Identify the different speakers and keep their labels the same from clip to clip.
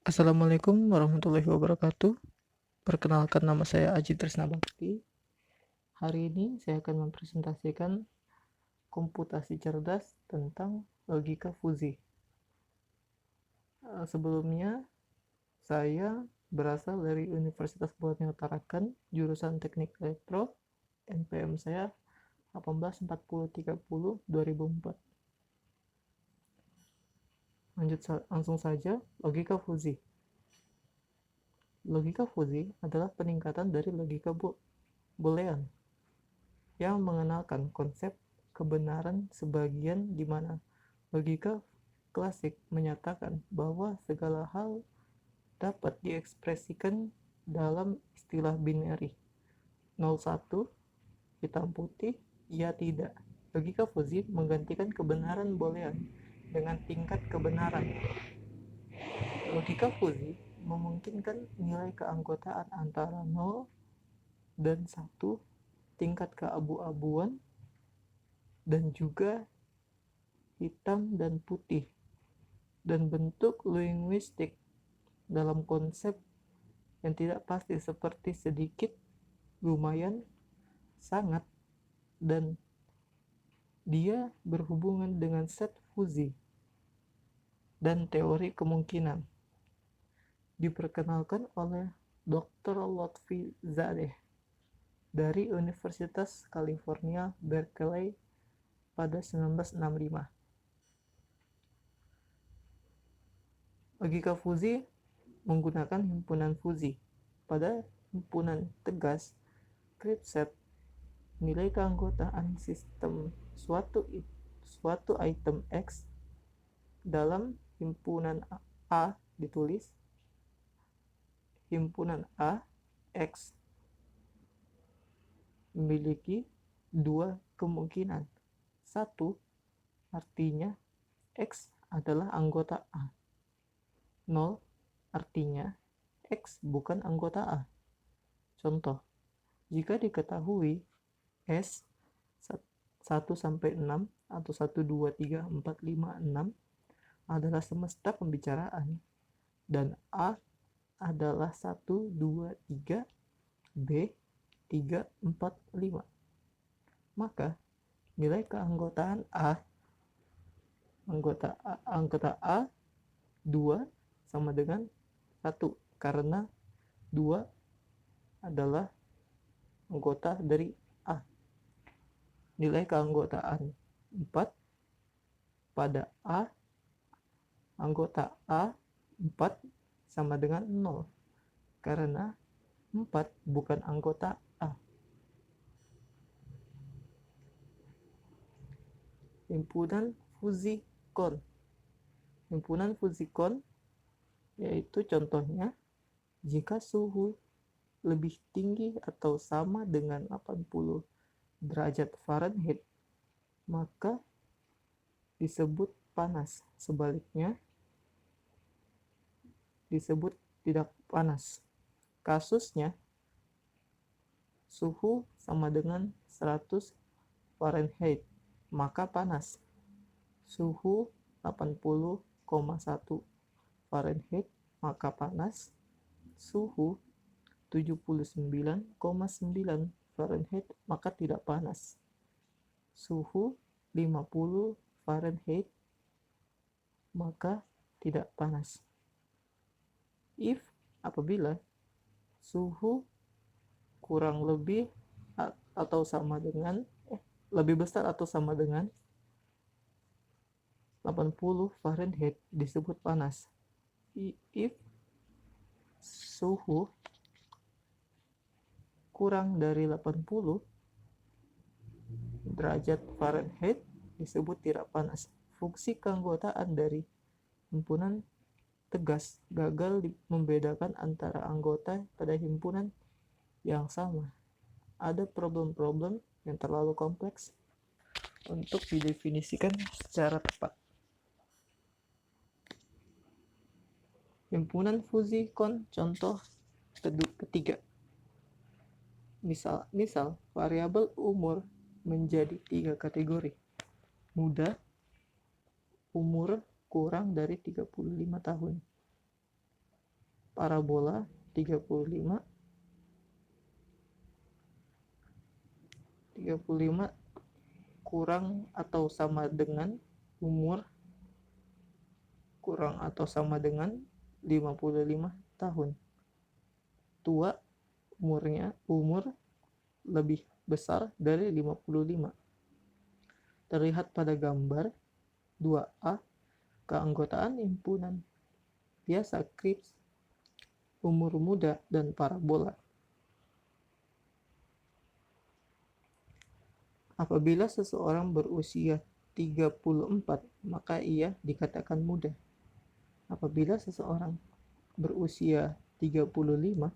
Speaker 1: Assalamualaikum warahmatullahi wabarakatuh. Perkenalkan, nama saya Aji Tresna Bakti. Hari ini saya akan mempresentasikan komputasi cerdas tentang logika fuzi. Sebelumnya, saya berasal dari Universitas Borneo Tarakan, jurusan Teknik Elektro. NPM saya 184030/2004. Langsung saja, logika fuzi. Logika fuzi adalah peningkatan dari logika boolean yang mengenalkan konsep kebenaran sebagian, di mana logika klasik menyatakan bahwa segala hal dapat diekspresikan dalam istilah binary 01, hitam putih, ya tidak. Logika fuzi menggantikan kebenaran boolean dengan tingkat kebenaran. Logika fuzi memungkinkan nilai keanggotaan antara 0 dan 1, tingkat keabu-abuan, dan juga hitam dan putih, dan bentuk linguistik dalam konsep yang tidak pasti seperti sedikit, lumayan, sangat, dan dia berhubungan dengan set fuzi dan teori kemungkinan. Diperkenalkan oleh Dr. Lotfi Zadeh dari Universitas California, Berkeley pada 1965. Logika fuzi menggunakan himpunan fuzi. Pada himpunan tegas set, nilai keanggotaan sistem suatu item X dalam himpunan A ditulis himpunan A X memiliki dua kemungkinan. Satu, artinya X adalah anggota A. 0, artinya X bukan anggota A. Contoh, jika diketahui S 1-6 atau 1, 2, 3, 4, 5, 6 adalah semesta pembicaraan, dan A adalah 1, 2, 3, B 3, 4, 5, maka nilai keanggotaan anggota A 2 sama dengan 1, karena 2 adalah anggota dari A. Nilai keanggotaan 4 pada anggota A 4 sama dengan 0, karena 4 bukan anggota A. Himpunan fuzi-kon. Himpunan fuzi-kon yaitu contohnya jika suhu lebih tinggi atau sama dengan 80 derajat Fahrenheit, maka disebut panas. Sebaliknya disebut tidak panas. Kasusnya, suhu sama dengan 100 Fahrenheit, maka panas. Suhu 80,1 Fahrenheit, maka panas. Suhu 79,9 Fahrenheit, maka tidak panas. Suhu 50 Fahrenheit, maka tidak panas. If apabila suhu kurang lebih atau sama dengan lebih besar atau sama dengan 80 Fahrenheit disebut panas. If suhu kurang dari 80 derajat Fahrenheit disebut tidak panas. Fungsi keanggotaan dari himpunan tegas gagal membedakan antara anggota pada himpunan yang sama. Ada problem-problem yang terlalu kompleks untuk didefinisikan secara tepat. Himpunan fuzi-kon contoh ketiga. Misal variabel umur menjadi 3 kategori. Muda, umur kurang dari 35 tahun. parabola 35 kurang atau sama dengan umur kurang atau sama dengan 55 tahun. Tua umur lebih besar dari 55. Terlihat pada gambar 2A, keanggotaan himpunan biasa Kripps, umur muda, dan parabola. Apabila seseorang berusia 34, maka ia dikatakan muda. Apabila seseorang berusia 35,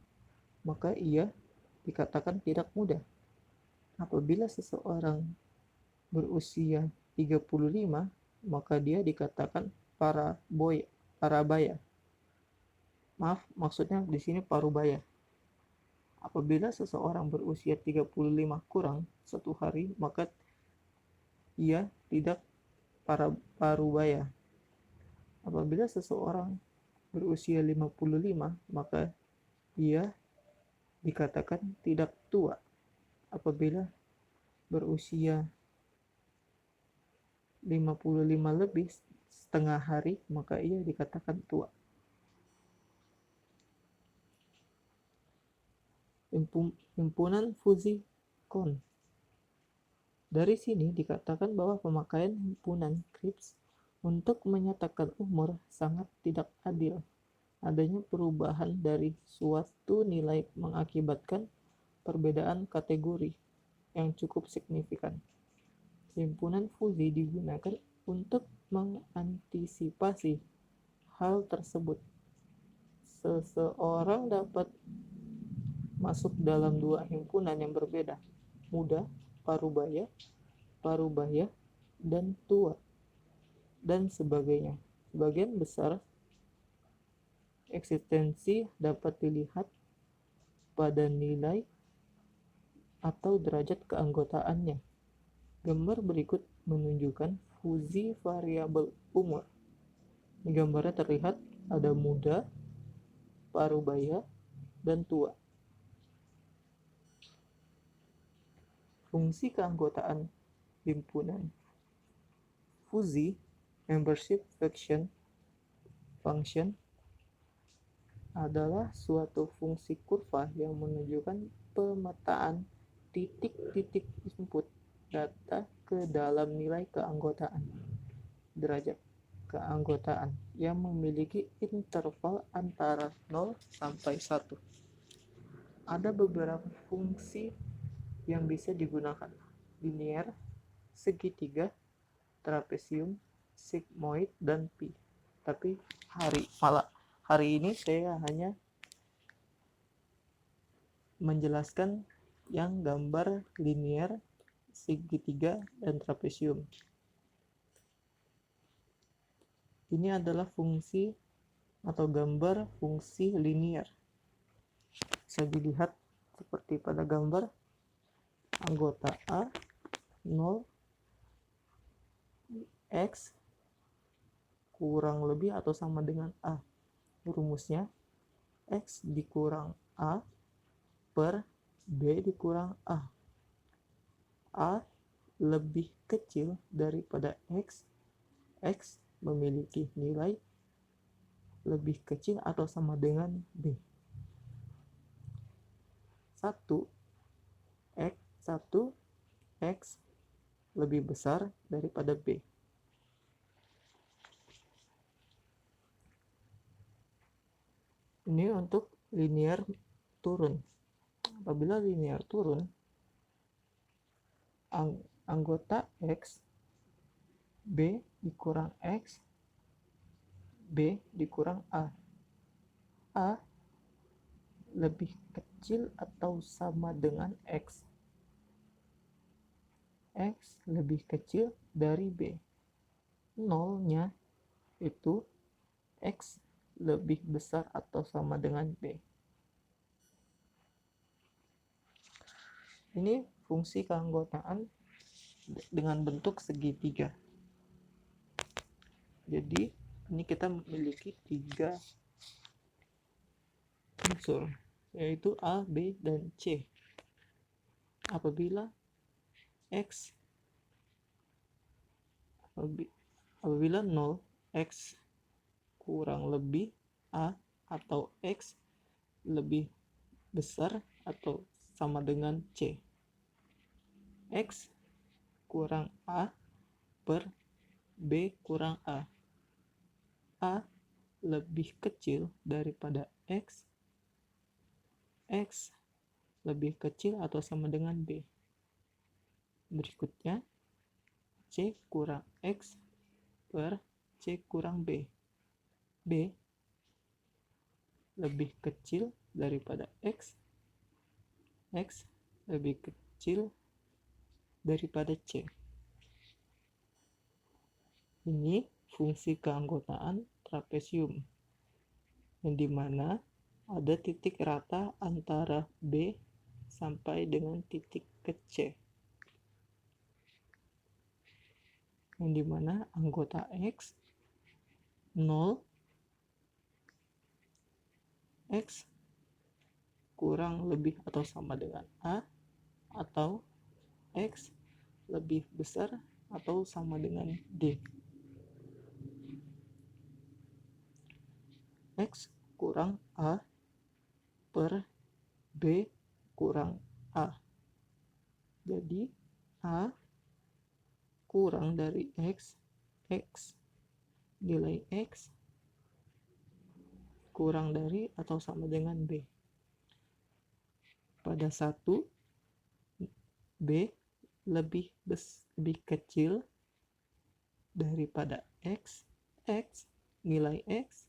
Speaker 1: maka ia dikatakan tidak muda. Apabila seseorang berusia 35, maka dia dikatakan parabaya. Maaf, maksudnya di sini parubaya. Apabila seseorang berusia 35 kurang 1 hari, maka ia tidak parubaya. Apabila seseorang berusia 55, maka ia dikatakan tidak tua. Apabila berusia 55 lebih setengah hari, maka ia dikatakan tua. Himpunan Fuji Kon. Dari sini dikatakan bahwa pemakaian himpunan Kripps untuk menyatakan umur sangat tidak adil. Adanya perubahan dari suatu nilai mengakibatkan perbedaan kategori yang cukup signifikan. Himpunan Fuji digunakan untuk mengantisipasi hal tersebut. Seseorang dapat masuk dalam 2 himpunan yang berbeda, muda, parubaya, dan tua, dan sebagainya. Sebagian besar eksistensi dapat dilihat pada nilai atau derajat keanggotaannya. Gambar berikut menunjukkan Fuji variabel umur. Di gambarnya terlihat ada muda, parubaya, dan tua. Fungsi keanggotaan himpunan Fuji membership function adalah suatu fungsi kurva yang menunjukkan pemetaan titik-titik input data ke dalam nilai keanggotaan, derajat keanggotaan yang memiliki interval antara 0 sampai 1. Ada beberapa fungsi yang bisa digunakan: linear, segitiga, trapesium, sigmoid, dan pi. Tapi hari ini saya hanya menjelaskan yang gambar linear, segitiga, dan trapesium. Ini adalah fungsi atau gambar fungsi linear. Bisa dilihat seperti pada gambar anggota A 0 X kurang lebih atau sama dengan A. Rumusnya X dikurang A per B dikurang A. A lebih kecil daripada X. X memiliki nilai lebih kecil atau sama dengan B. 1 X lebih besar daripada B. Ini untuk linear turun. Apabila linear turun, anggota X, B dikurang X, B dikurang A. A lebih kecil atau sama dengan X. X lebih kecil dari B. Nolnya itu X lebih besar atau sama dengan B. Ini fungsi keanggotaan dengan bentuk segitiga. Jadi ini kita memiliki 3 unsur, yaitu A, B, dan C. Apabila 0, X kurang lebih A atau X lebih besar atau sama dengan C. X kurang A per B kurang A. A lebih kecil daripada X. X lebih kecil atau sama dengan B. Berikutnya, C kurang X per C kurang B. B lebih kecil daripada X. X lebih kecil daripada C. Ini fungsi keanggotaan trapesium, yang dimana ada titik rata antara B sampai dengan titik ke C, yang dimana anggota X 0, X kurang lebih atau sama dengan A, atau X lebih besar atau sama dengan D. X kurang A per B kurang A. Jadi A kurang dari X, nilai X kurang dari atau sama dengan B. Pada 1, B lebih kecil daripada X, nilai X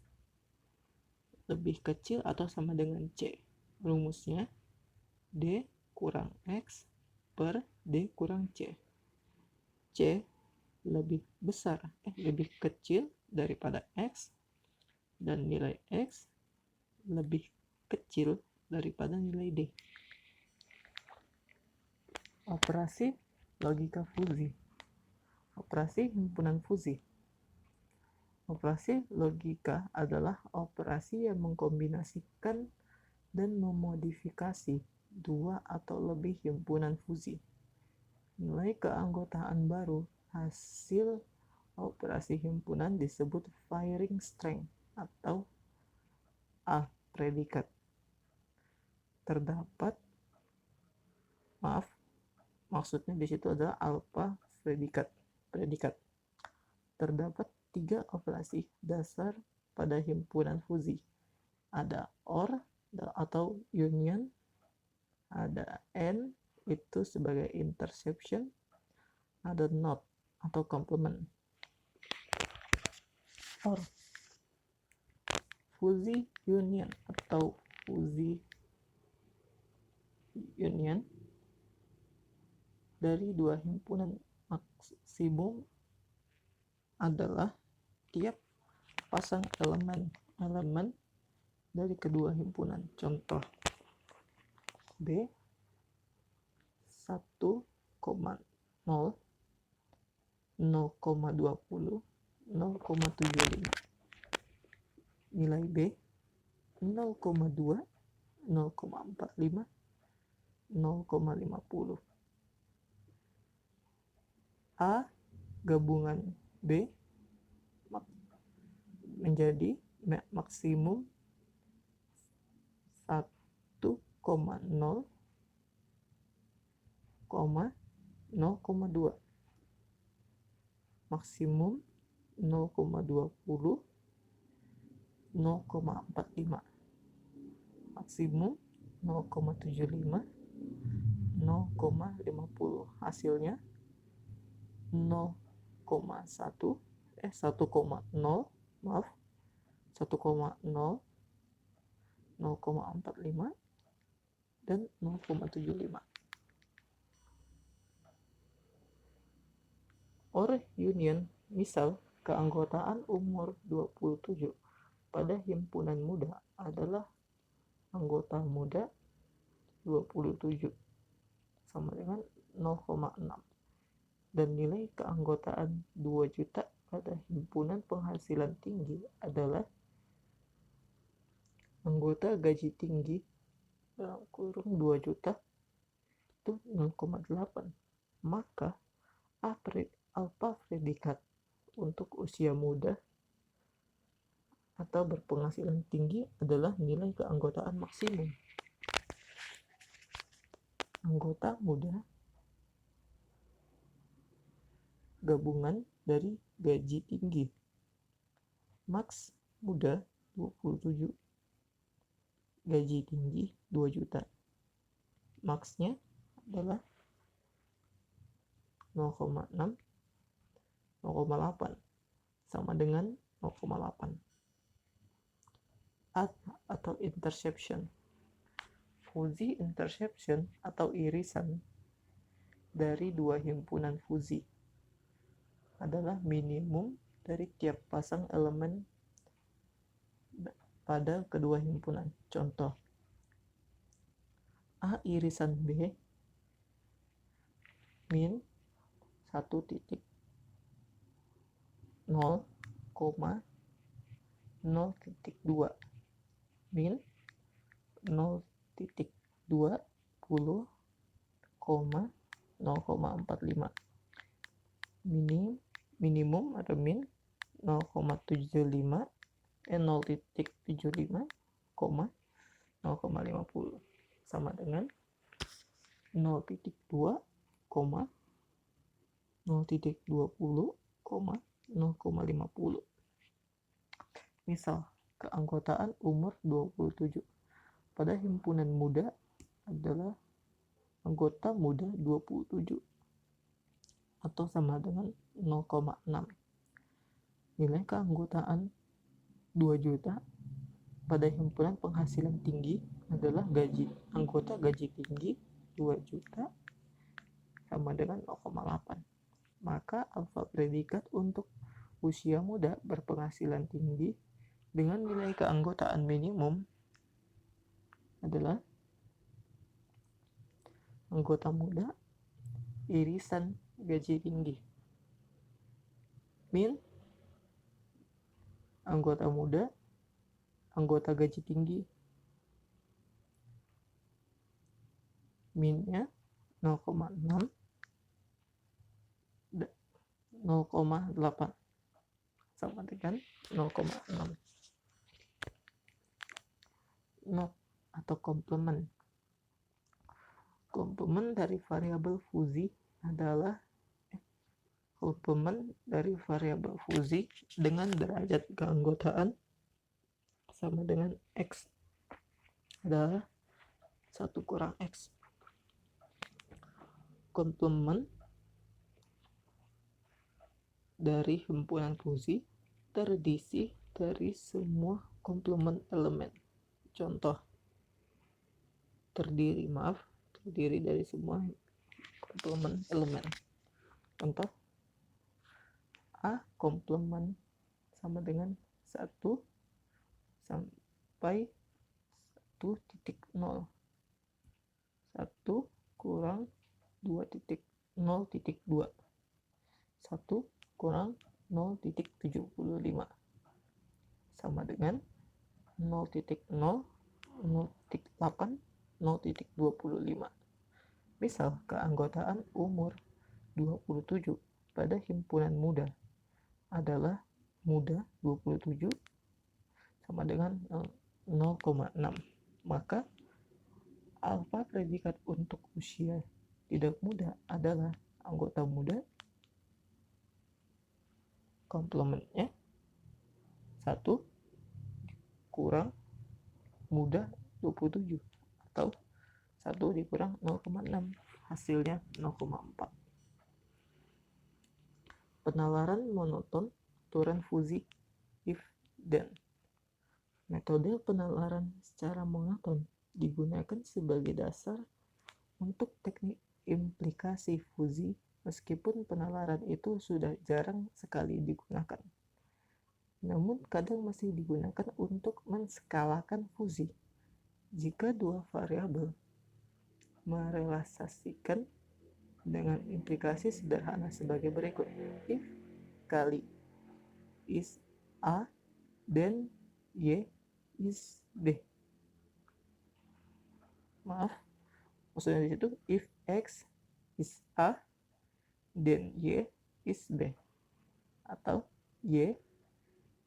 Speaker 1: lebih kecil atau sama dengan C. Rumusnya D kurang X per D kurang C. C lebih kecil daripada X, dan nilai X lebih kecil daripada nilai D. Operasi logika fusi. Operasi himpunan fusi. Operasi logika adalah operasi yang mengkombinasikan dan memodifikasi dua atau lebih himpunan fusi. Nilai keanggotaan baru hasil operasi himpunan disebut firing strength atau A predikat. Maksudnya di situ adalah alpha predikat. Terdapat 3 operasi dasar pada himpunan fusi. Ada OR atau union, ada AND itu sebagai interception, ada NOT atau complement. OR, fusi union atau fusi union dari dua himpunan maksimum adalah tiap pasang elemen dari kedua himpunan. Contoh B 1,0, 0,20, 0,75. Nilai B 0,2, 0,45, 0,50. A gabungan B menjadi maksimum 1,0, 0,2, maksimum 0,20, 0,45, maksimum 0,75, 0,50. Hasilnya 1,0, 0,45 dan 0,75. OR union, misal keanggotaan umur 27 pada himpunan muda adalah anggota muda 27 sama dengan 0,6, dan nilai keanggotaan 2 juta pada himpunan penghasilan tinggi adalah anggota gaji tinggi dalam kurung 2 juta itu 0,8, maka alfa predikat untuk usia muda atau berpenghasilan tinggi adalah nilai keanggotaan maksimum. Anggota muda gabungan dari gaji tinggi. Max muda 27, gaji tinggi 2 juta. Maxnya adalah 0,6, 0,8 sama dengan 0,8. Atau interception. Fusi interception atau irisan dari dua himpunan fusi adalah minimum dari tiap pasang elemen pada kedua himpunan. Contoh, A irisan B min 1.0,0.2 min 0.20,045. Minimum atau min 0,75 0.50 sama dengan 0.20,050. Misal, keanggotaan umur 27 pada himpunan muda adalah anggota muda 27 atau sama dengan 0,6. Nilai keanggotaan 2 juta pada himpunan penghasilan tinggi adalah anggota gaji tinggi 2 juta sama dengan 0,8. Maka alfa predikat untuk usia muda berpenghasilan tinggi dengan nilai keanggotaan minimum adalah anggota muda irisan gaji tinggi min anggota gaji tinggi, minnya 0,6, 0,8 sama dengan 0,6. Not atau komplement. Komplement dari variabel fusi adalah komplement dari variabel fusi dengan derajat keanggotaan sama dengan X adalah 1 kurang X. Komplement dari himpunan fusi terdiri dari semua komplement elemen. Contoh, terdiri dari semua komplement elemen. Contoh, A komplement sama dengan 1 sampai 1.0. 1 kurang 2.0.2. 1 kurang 0.75 sama dengan 0.0, 0.8, 0.25. Misal, keanggotaan umur 27 pada himpunan muda adalah muda 27 sama dengan 0,6. Maka alfa predikat untuk usia tidak muda adalah anggota muda komplementnya 1 kurang muda 27 atau 1 dikurang 0,6, hasilnya 0,4. Penalaran monoton aturan fusi if then. Metode penalaran secara monoton digunakan sebagai dasar untuk teknik implikasi fusi, meskipun penalaran itu sudah jarang sekali digunakan. Namun kadang masih digunakan untuk menskalakan fusi. Jika dua variabel merelasasikan dengan implikasi sederhana sebagai berikut. If kali is A, then Y is B. maksudnya di situ if X is A then Y is B, atau Y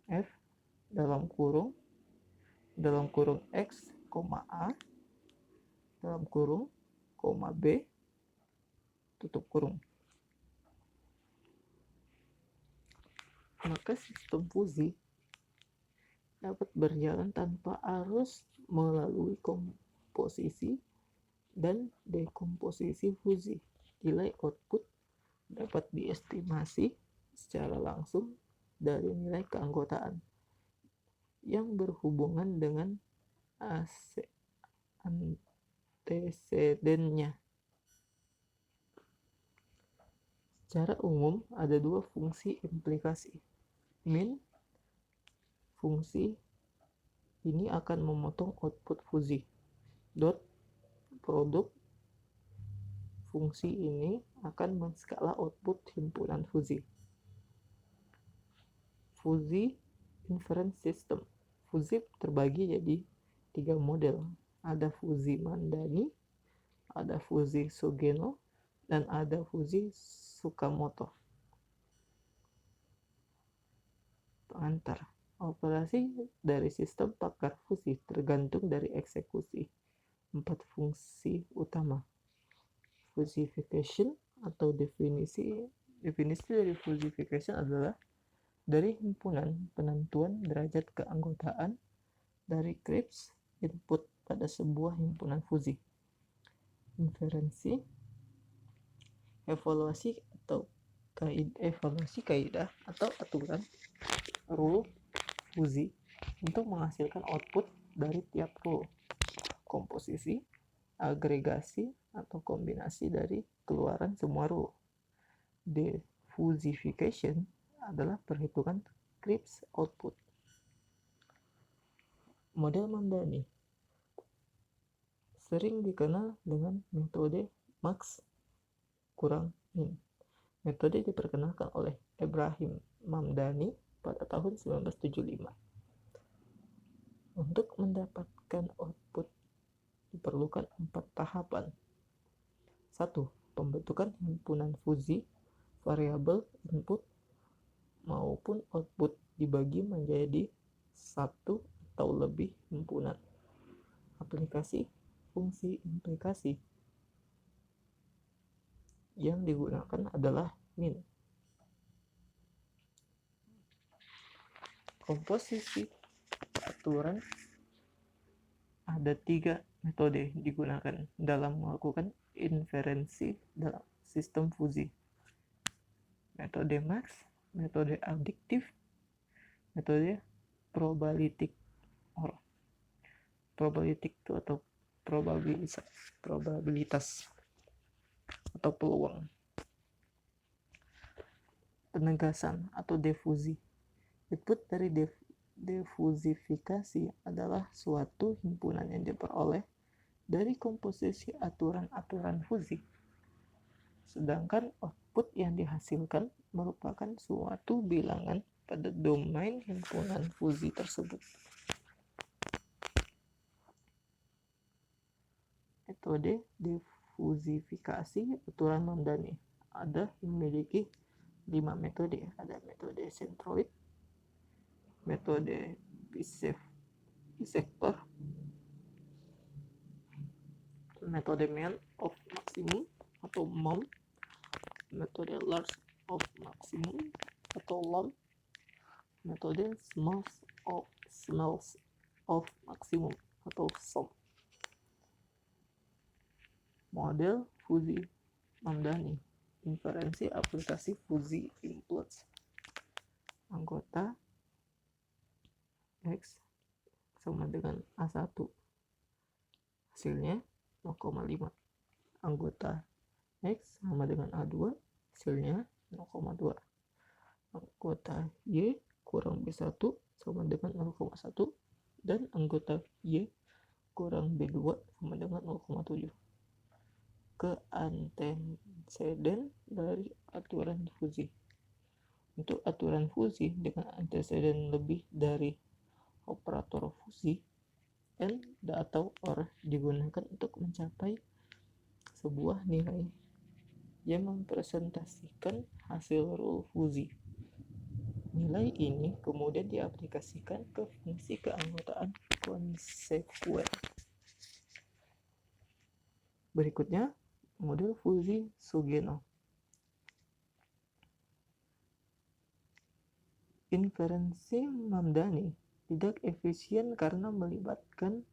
Speaker 1: F dalam kurung X, A dalam kurung, B tutup kurung. Maka sistem fusi dapat berjalan tanpa harus melalui komposisi dan dekomposisi fusi. Nilai output dapat diestimasi secara langsung dari nilai keanggotaan yang berhubungan dengan antecedennya. Secara umum ada dua fungsi implikasi. Min, fungsi ini akan memotong output fusi. Dot, produk fungsi ini akan menskala output himpunan fusi. Fusi inference system. Fusi terbagi jadi 3 model. Ada fusi Mandani, ada fusi Sugeno, dan ada fusi Tsukamoto. Pengantar. Operasi dari sistem pakar fusi tergantung dari eksekusi 4 fungsi utama. Fusification atau definisi dari fusification adalah dari himpunan penentuan derajat keanggotaan dari Kripps input pada sebuah himpunan fusi. Inferensi, evaluasi kaidah atau aturan rule fusi untuk menghasilkan output dari tiap rule. Komposisi, agregasi atau kombinasi dari keluaran semua rule. Defusification adalah perhitungan Kripps output. Model Mandani sering dikenal dengan metode max kurang min. Metode diperkenalkan oleh Ibrahim Mamdani pada tahun 1975. Untuk mendapatkan output diperlukan 4 tahapan. 1. Pembentukan himpunan fusi variabel input maupun output dibagi menjadi 1 atau lebih himpunan. Aplikasi fungsi implikasi yang digunakan adalah min. Komposisi aturan, ada 3 metode digunakan dalam melakukan inferensi dalam sistem fusi. Metode max, metode adiktif, metode probabilitik itu atau probabilitas atau peluang. Penegasan atau defusi. Input dari defusifikasi adalah suatu himpunan yang diperoleh dari komposisi aturan-aturan fusi. Sedangkan output yang dihasilkan merupakan suatu bilangan pada domain himpunan fusi tersebut. Metode defusifikasi aturan Mamdani memiliki 5 metode. Ada metode centroid, metode bisector, metode mean of maximum atau MOM, metode large of maximum atau LOM, metode smalls of maximum atau SOM. Model fusi Mamdani, inferensi aplikasi fusi inputs. Anggota X sama dengan A1, hasilnya 0,5. Anggota X sama dengan A2, hasilnya 0,2. Anggota Y kurang B1 sama dengan 0,1, dan anggota Y kurang B2 sama dengan 0,7. Keanteseden dari aturan fusi. Untuk aturan fusi dengan anteseden lebih dari operator fusi, and atau or digunakan untuk mencapai sebuah nilai yang mempresentasikan hasil rule fuzzy. Nilai ini kemudian diaplikasikan ke fungsi keanggotaan konsekuen. Berikutnya, model Fuzzy-Sugeno. Inferensi Mamdani tidak efisien karena melibatkan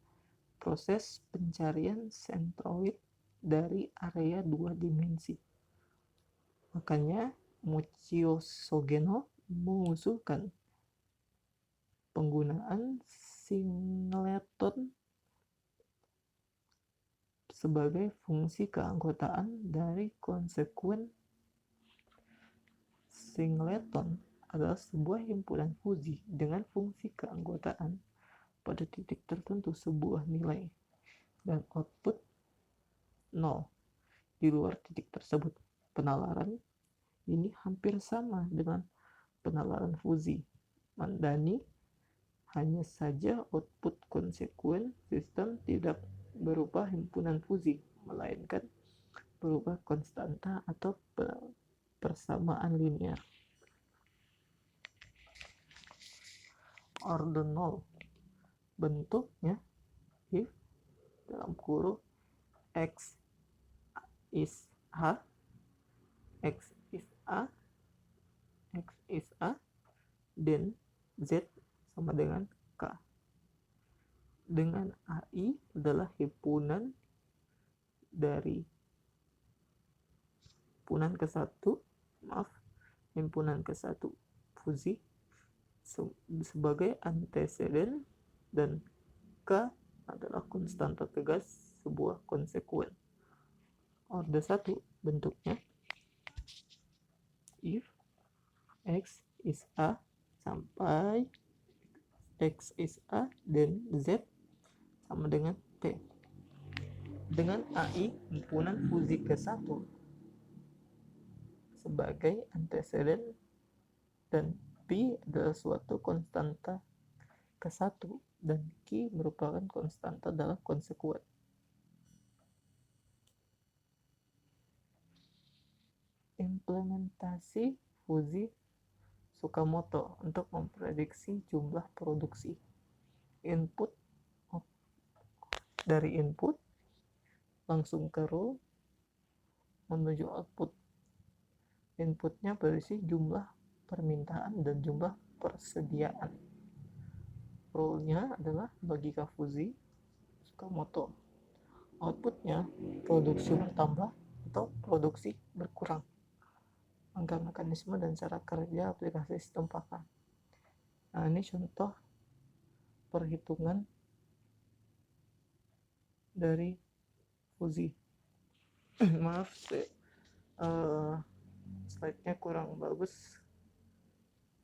Speaker 1: proses pencarian sentroid dari area 2 dimensi. Makanya Mochio Sogeno mengusulkan penggunaan singleton sebagai fungsi keanggotaan dari konsekuen. Singleton adalah sebuah himpunan fuzzy dengan fungsi keanggotaan pada titik tertentu sebuah nilai dan output 0 di luar titik tersebut. Penalaran ini hampir sama dengan penalaran fuzzy Mamdani, hanya saja output konsekuen sistem tidak berupa himpunan fuzzy, melainkan berupa konstanta atau persamaan linear. Ordinal bentuknya if dalam kurung x is a, x is a, x is a, dan z sama dengan k. Dengan AI adalah himpunan dari himpunan ke-1 fuzzy sebagai anteseden, dan K adalah konstanta tegas sebuah konsekuen. Orde 1 bentuknya if x is a sampai x is a dan z sama dengan t. Dengan AI himpunan fuzzy ke-1 sebagai anteseden dan P adalah suatu konstanta ke-1 dan Q merupakan konstanta dalam konsekuen. Implementasi fuzzy Tsukamoto untuk memprediksi jumlah produksi. Dari input langsung ke rule menuju output. Inputnya berisi jumlah permintaan dan jumlah persediaan. Rule-nya adalah logika fuzzy Tsukamoto. Outputnya produksi bertambah atau produksi berkurang. Angka mekanisme dan cara kerja aplikasi sistem pakan. Nah, ini contoh perhitungan dari fuzzy. Maaf, slide-nya kurang bagus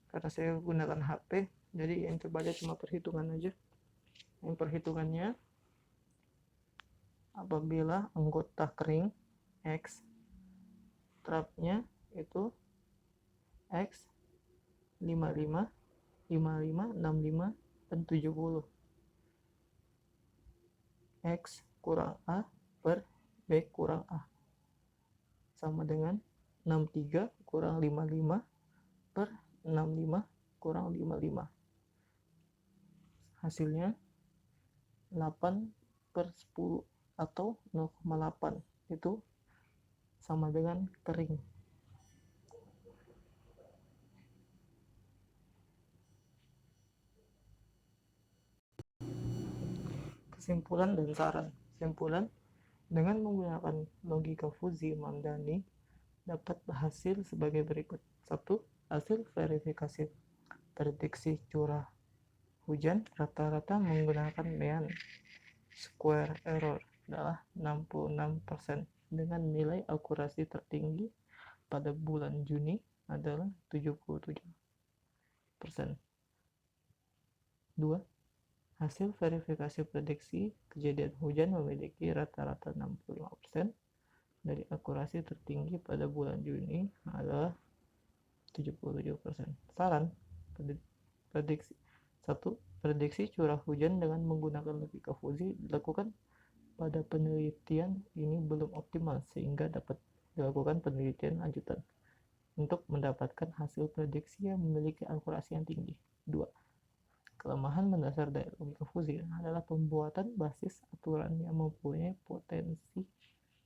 Speaker 1: karena saya gunakan HP, jadi yang coba aja cuma perhitungan aja. Yang perhitungannya, apabila anggota kering X, trapnya itu X 55, 55, 65, dan 70. X kurang A per B kurang A sama dengan 63 kurang 55 per 65 kurang 55. Hasilnya 8/10 atau 0,8. Itu sama dengan kering. Kesimpulan dan saran. Kesimpulan, dengan menggunakan logika fuzzy Mamdani dapat berhasil sebagai berikut. 1. Hasil verifikasi prediksi curah hujan rata-rata menggunakan mean square error adalah 66% dengan nilai akurasi tertinggi pada bulan Juni adalah 77%. 2. Hasil verifikasi prediksi kejadian hujan memiliki rata-rata 65% dari akurasi tertinggi pada bulan Juni adalah 77%. Saran prediksi. 1. Prediksi curah hujan dengan menggunakan logika Fuzzy dilakukan pada penelitian ini belum optimal sehingga dapat dilakukan penelitian lanjutan untuk mendapatkan hasil prediksi yang memiliki akurasi yang tinggi. 2. Kelemahan mendasar dari logika Fuzzy adalah pembuatan basis aturan yang mempunyai potensi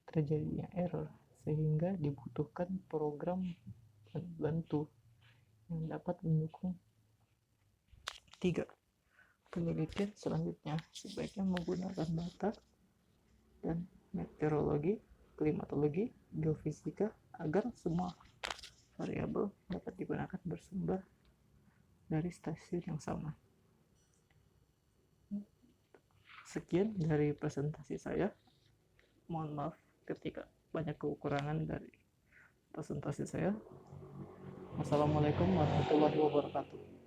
Speaker 1: terjadinya error, sehingga dibutuhkan program bantu yang dapat mendukung. 3. Penelitian selanjutnya sebaiknya menggunakan data dan meteorologi, klimatologi, geofisika agar semua variabel dapat digunakan bersumber dari stasiun yang sama. Sekian dari presentasi saya. Mohon maaf ketika banyak kekurangan dari presentasi saya. Wassalamualaikum warahmatullahi wabarakatuh.